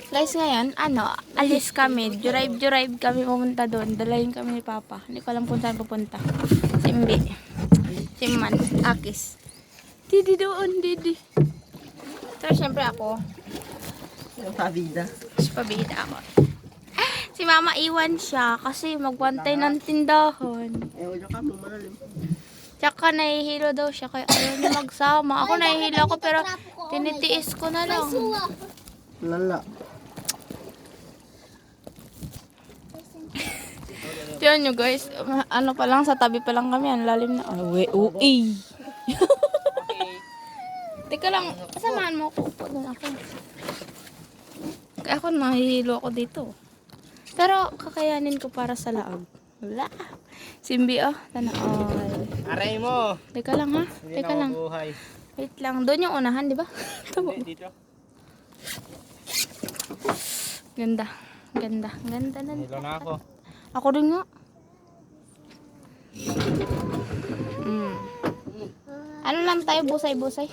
Guys, ngayon, alis kami. Drive kami pumunta doon. Dalayin kami ni Papa. Hindi ko alam kung saan pupunta. Simbi. Siman. Akis. Didi doon, Didi. Pero syempre ako. Pabida. Pabida ako. Si Mama iwan siya kasi magwantay ng tindahan. Wala ka, malalim. Tsaka nahihilo daw siya kaya ayaw niya magsama. Ako nahihilo ako pero tinitiis ko na lang. Lala. Tiyan nyo guys, ano pa lang, sa tabi pa lang kami, ang lalim na. Uy. Teka lang, samahan mo ako. Upo doon ako. Kaya ako nahihilo ako dito. Pero kakayanin ko para sa laag. Wala. Simbi tanaol. Aray mo. Teka lang ha. Teka lang. Wait lang. Doon yung unahan, di ba? Dito. Ganda. Ganda na. Hilo na ako. Ako rin nga. Ano lang tayo, busay-busay.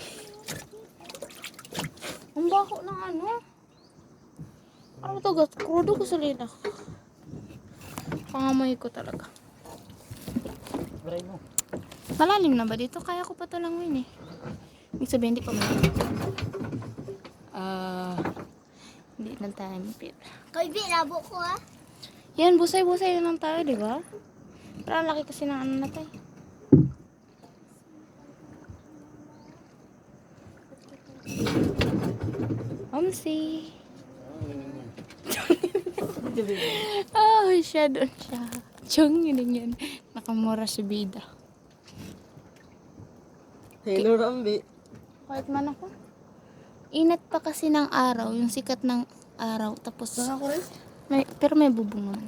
Ang baho ng ano. Ano to, krudo ko sa lina. Pangamoy ko talaga. Aray mo. Malalim na ba dito? Kaya ko pa ito languin eh. Ibig sabihin, hindi pa malalim. Hindi na tayo mapit. Kalbi, labo ko ha. Yan, busay-busay na lang tayo, di ba? Pero ang laki kasi ng ano na tayo. Omsi. Siya doon siya. Chong, yun yan. Nakamura si Bida. Hello, Rambi. Kahit man ako. Inat pa kasi ng araw, yung sikat ng araw. Tapos, pero may bubong naman.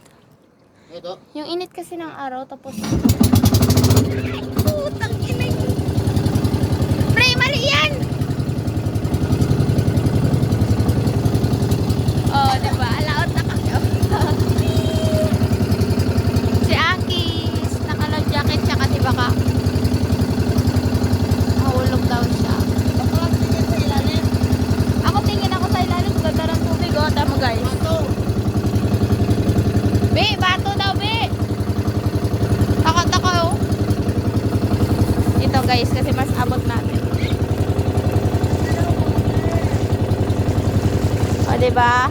Ito. Yung init kasi ng araw, tapos... Putang ina yun. Pre, mali yan! Oh, diba? Alaot na kasi. Si Akis, naka-load jacket siya kasi baka mahulog daw siya. Ako tingin ako sa ilalim, ganda ng tubig. Oh, tama guys. Be, bato daw, be. Takot ako, oh. Ito guys, kasi mas abot natin. O, diba?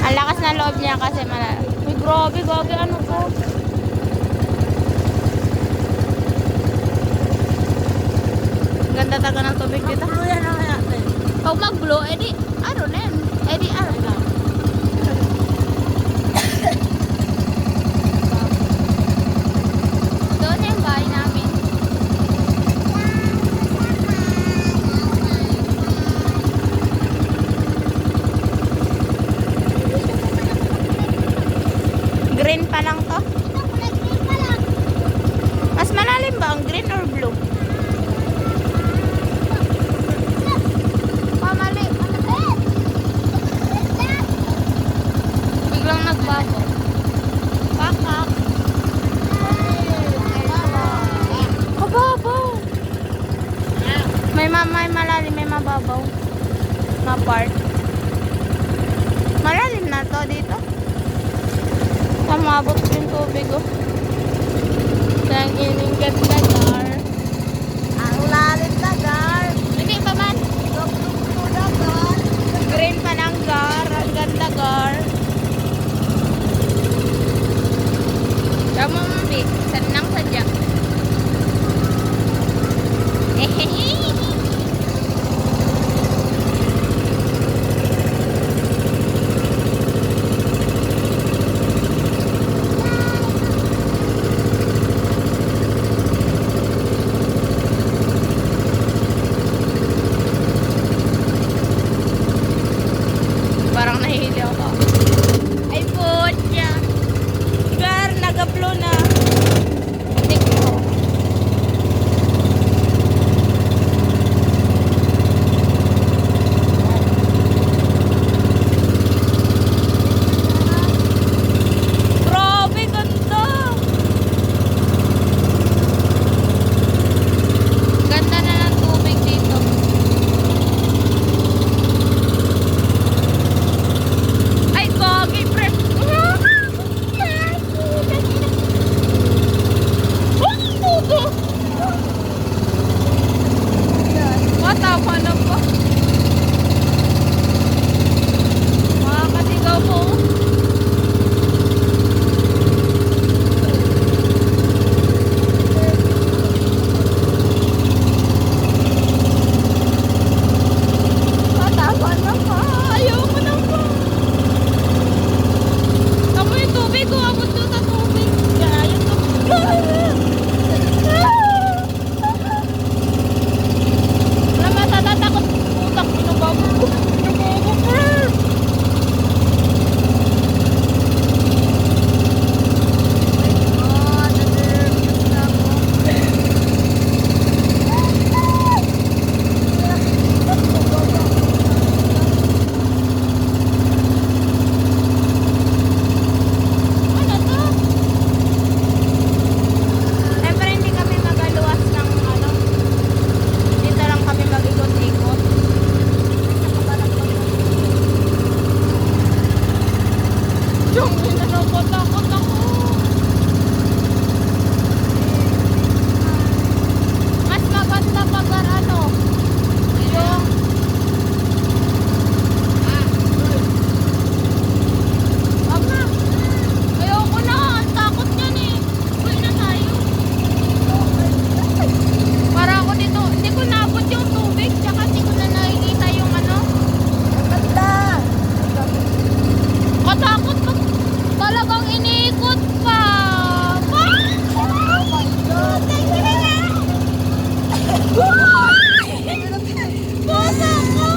Ang lakas na loob niya kasi malalim. Uy, grabe, gagi, ano ko? Ganda talaga ng tubig dito. Pag mag-blow, edi, ano na yan? Edi, ano na? Doon yung bahay namin. Green pa lang to? Mas malalim ba ang green or blue? Mali. Biglang nagbago. Pakak. Kababaw. May malalim, may mababaw. Na part. Malalim na to dito. Kamabot yung tubig, oh. Kaya ining ganda, gar. Ang lalim na, gar. Hindi pa man. Green pa ng gar. Ang ganda, gar. Tama, mami. Saan nang sadya? tama na ba? Makakasigaw po. Tama na ba? Ayoko na ba? Tama yung tubig ko. Abot doon sa tubig. Kaya ayun ko. Wala matatatakot. Utak, pinubago ko. Pinubago ko. Ano to? Siyempre hindi kami magaluwas ng ano. Dito lang kami mag-ikot-ikot. Yung inanatakot ako. Mas maganda pag ano. Yung wag na. Ayoko na. Ang takot yan eh. Uwi na tayo. Para ako dito. Hindi ko naabot yung tubig. Tsaka hindi ko na nakikita yung ano. Katakot pa. Talagang iniikot pa. Basa ko.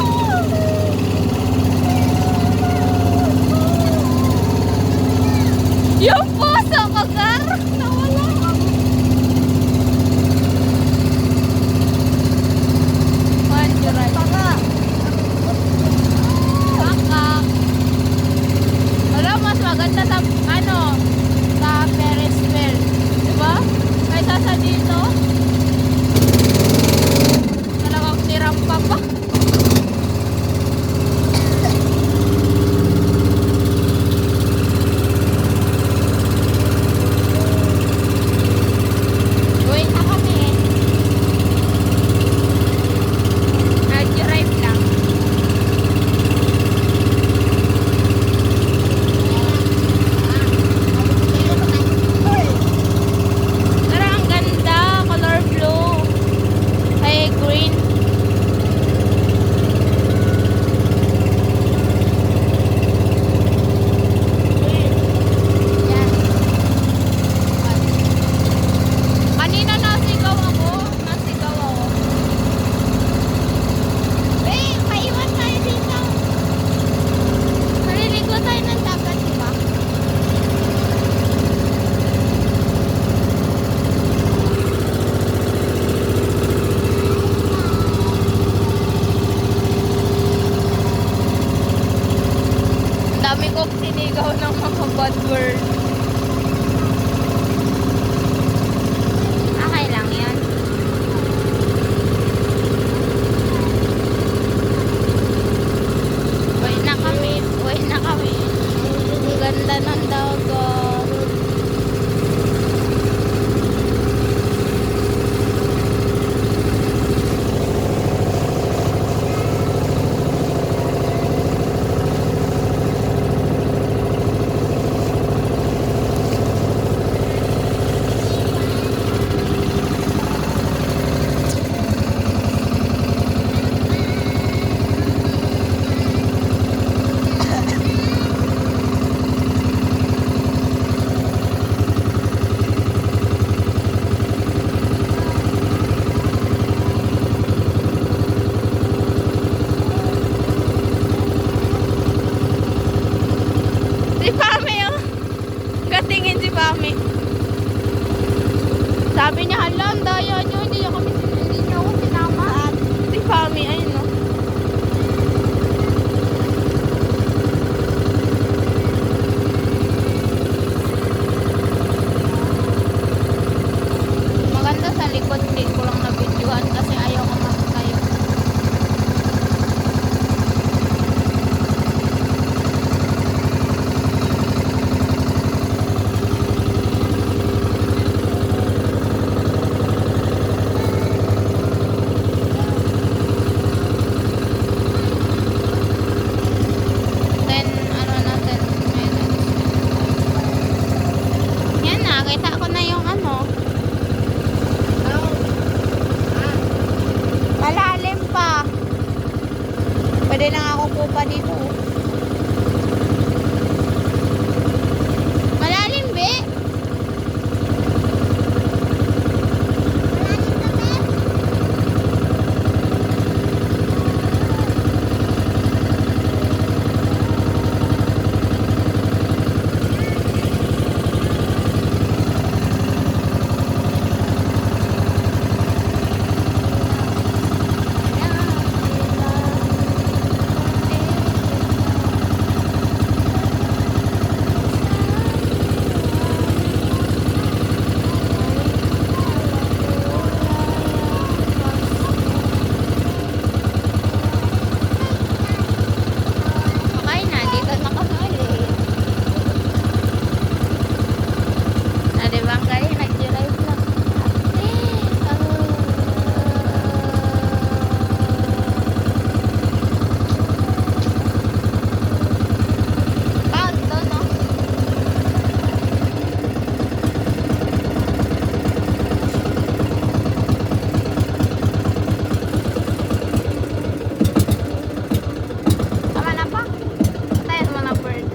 Yung puso ko, Gar. Nawala. Panjuray. Baka. Wala, mas maganda sa, ano, sa Ferris wheel. Diba? Kaysa sa dito. Talagang nirampa pa. Uwi na kami. Nag-drive lang. Tara, ang ganda. Color blue. Ay, green. Yan. Kanina nasigaw ako. Nasigaw ako. Maiwan tayo dito. Maliligo tayo ng dagat, diba? Ang dami kong sinigaw ng mga bad word. Okay lang yan. Uwi na kami. Uwi na kami. Ang ganda ng dagat. Si Pami, oh. Katingin si Pami. Sabi niya, hala, ang daya niyo. Hindi niyo ako sinama. Si Pami, ayun, oh. Maganda sa likod. Hindi ko lang na-videohan kasi ayaw ko makatayo. Pwede na ako pupa dito. Malalim, be. Okay na, dito na kami. Diba ang galing? Nag-drive lang. Pao, dito, no? Tama na pa? Tayo mo na, bird.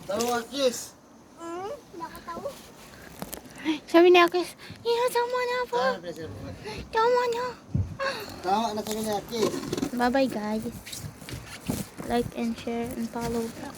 Tawa, kiss. Nakatawa. Sabi ni Akis, tama na po. Ah, pressure mo. Tama na. Tawa na kami na, kiss. Bye-bye, guys. Like and share and follow back.